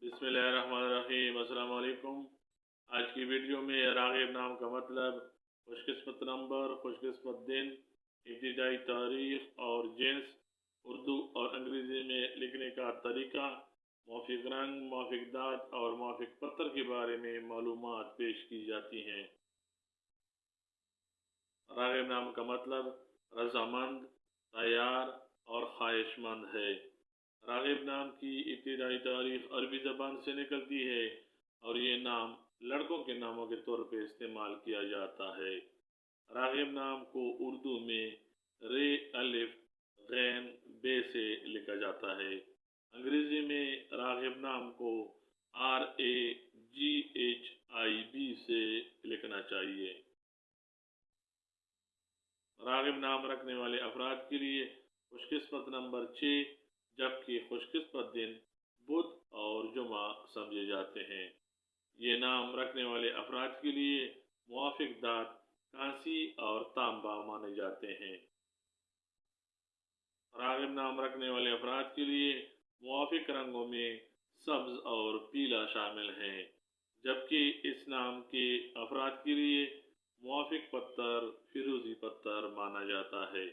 बिस्मिल्लाहिर्रहमानिर्रहीम। अस्सलाम वालेकुम। आज की वीडियो में राग़िब नाम का मतलब, खुशकिस्मत नंबर, खुशकिस्मत दिन, इब्तिदाई तारीख और जिन्स, उर्दू और अंग्रेज़ी में लिखने का तरीका, मौफ़िक रंग, मौफ़िक दात और मौफ़िक पत्थर के बारे में मालूमात पेश की जाती हैं। राग़िब नाम का मतलब रज़ामंद, तैयार और ख्वाहिशमंद है। राग़िब नाम की इब्तिदाई तारीख अरबी ज़बान से निकलती है और ये नाम लड़कों के नामों के तौर पर इस्तेमाल किया जाता है। राग़िब नाम को उर्दू में रे, अलिफ, गैन, बे से लिखा जाता है। अंग्रेज़ी में राग़िब नाम को RAGHIB से लिखना चाहिए। राग़िब नाम रखने वाले अफराद के लिए खुशकिस्मत नंबर 6, जबकि खुशकिस्मत दिन बुध और जुमा समझे जाते हैं। ये नाम रखने वाले अफराद के लिए मुआफ़िक दात कांसी और तांबा माने जाते हैं। राग़िब नाम रखने वाले अफराद के लिए मुआफ़िक रंगों में सब्ज़ और पीला शामिल हैं, जबकि इस नाम के अफराद के लिए मुआफ़िक पत्थर फिरोज़ी पत्थर माना जाता है।